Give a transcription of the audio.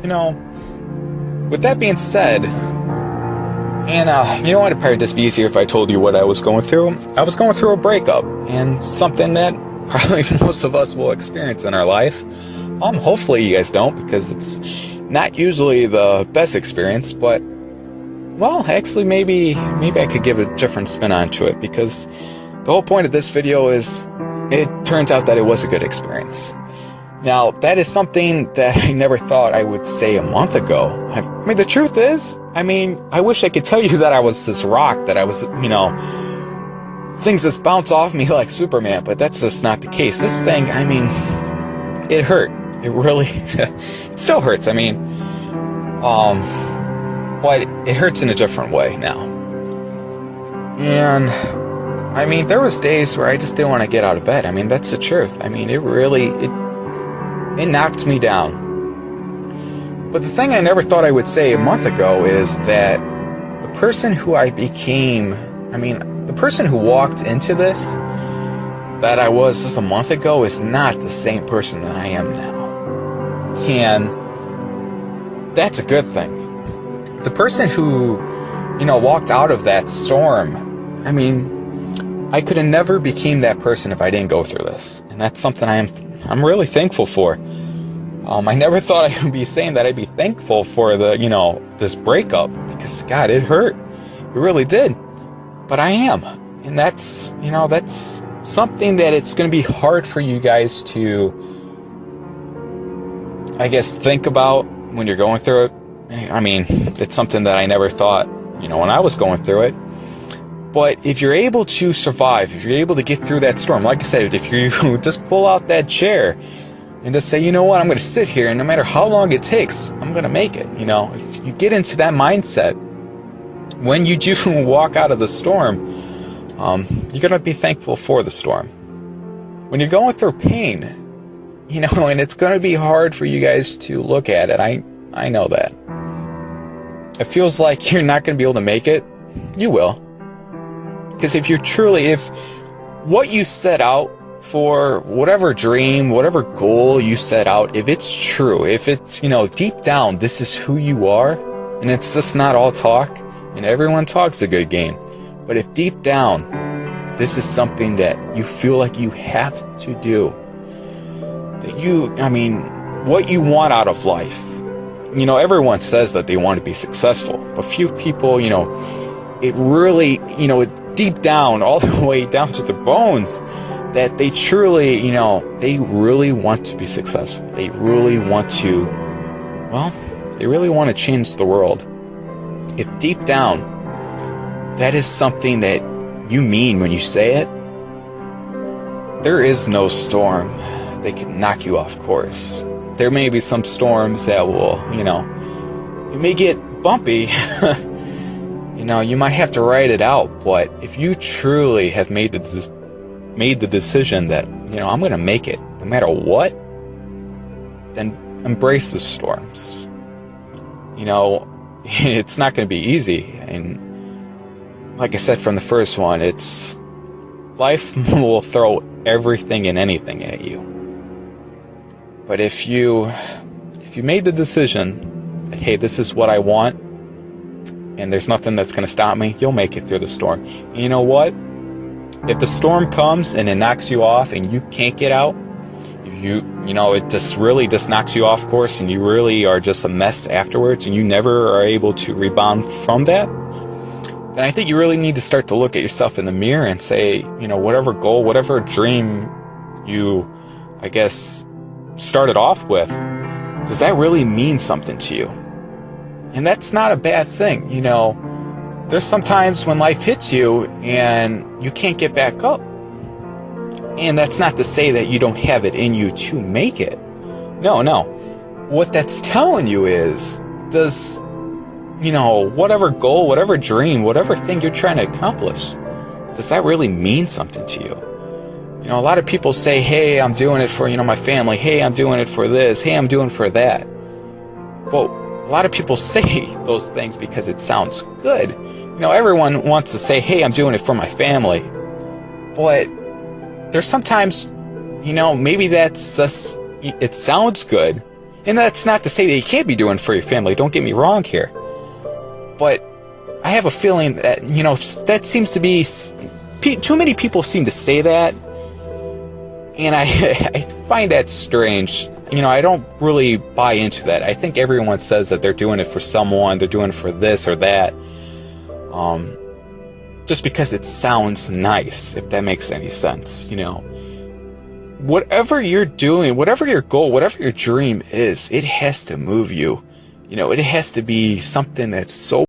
with that being said, and you know what, it'd probably just be easier if I told you what I was going through. I was going through a breakup, and something that probably most of us will experience in our life. Hopefully you guys don't, because it's not usually the best experience, but, well, actually maybe I could give a different spin onto it, because the whole point of this video is it turns out that it was a good experience. Now, that is something that I never thought I would say a month ago. I mean, the truth is, I wish I could tell you that I was this rock, that I was, things just bounce off me like Superman, but that's just not the case. This thing, it hurt. It really, it still hurts. But it hurts in a different way now. And, there was days where I just didn't want to get out of bed. That's the truth. It knocked me down. But the thing I never thought I would say a month ago is that the person who I became, the person who walked into this that I was just a month ago is not the same person that I am now. And that's a good thing. The person who, walked out of that storm, I could have never became that person if I didn't go through this. And that's something I'm really thankful for. I never thought I would be saying that I'd be thankful for the, this breakup, because God, it hurt. It really did. But I am. And that's, that's something that it's going to be hard for you guys to, I guess, think about when you're going through it. It's something that I never thought, when I was going through it. But if you're able to survive, if you're able to get through that storm, like I said, if you just pull out that chair and just say, you know what, I'm going to sit here, and no matter how long it takes, I'm going to make it. If you get into that mindset, when you do walk out of the storm, you're going to be thankful for the storm. When you're going through pain, and it's going to be hard for you guys to look at it. I know that. It feels like you're not going to be able to make it. You will. Because if what you set out for, whatever dream, whatever goal you set out, if it's true, if it's, deep down, this is who you are, and it's just not all talk, and everyone talks a good game, but if deep down, this is something that you feel like you have to do, that what you want out of life, everyone says that they want to be successful, but few people, it really, deep down, all the way down to the bones, that they truly, they really want to be successful. They really want to, they really want to change the world. If deep down, that is something that you mean when you say it, there is no storm that can knock you off course. There may be some storms that will, you may get bumpy. You might have to ride it out, but if you truly have made the decision that, I'm going to make it no matter what, then embrace the storms. It's not going to be easy. And like I said from the first one, life will throw everything and anything at you. But if you made the decision that, hey, this is what I want, and there's nothing that's going to stop me, you'll make it through the storm. And you know what? If the storm comes and it knocks you off and you can't get out, it just really just knocks you off course, and you really are just a mess afterwards, and you never are able to rebound from that, then I think you really need to start to look at yourself in the mirror and say, whatever goal, whatever dream you, I guess, started off with, does that really mean something to you? And that's not a bad thing. There's sometimes when life hits you and you can't get back up. And that's not to say that you don't have it in you to make it. No. What that's telling you is, does, whatever goal, whatever dream, whatever thing you're trying to accomplish, does that really mean something to you? A lot of people say, hey, I'm doing it for, my family. Hey, I'm doing it for this. Hey, I'm doing it for that. Well, a lot of people say those things because it sounds good. Everyone wants to say, hey, I'm doing it for my family. But there's sometimes, maybe that's just, it sounds good, And that's not to say that you can't be doing it for your family. Don't get me wrong here. But I have a feeling that, that seems to be... Too many people seem to say that. And I find that strange. I don't really buy into that. I think everyone says that they're doing it for someone, they're doing it for this or that. Just because it sounds nice, if that makes any sense, Whatever you're doing, whatever your goal, whatever your dream is, it has to move you. It has to be something that's so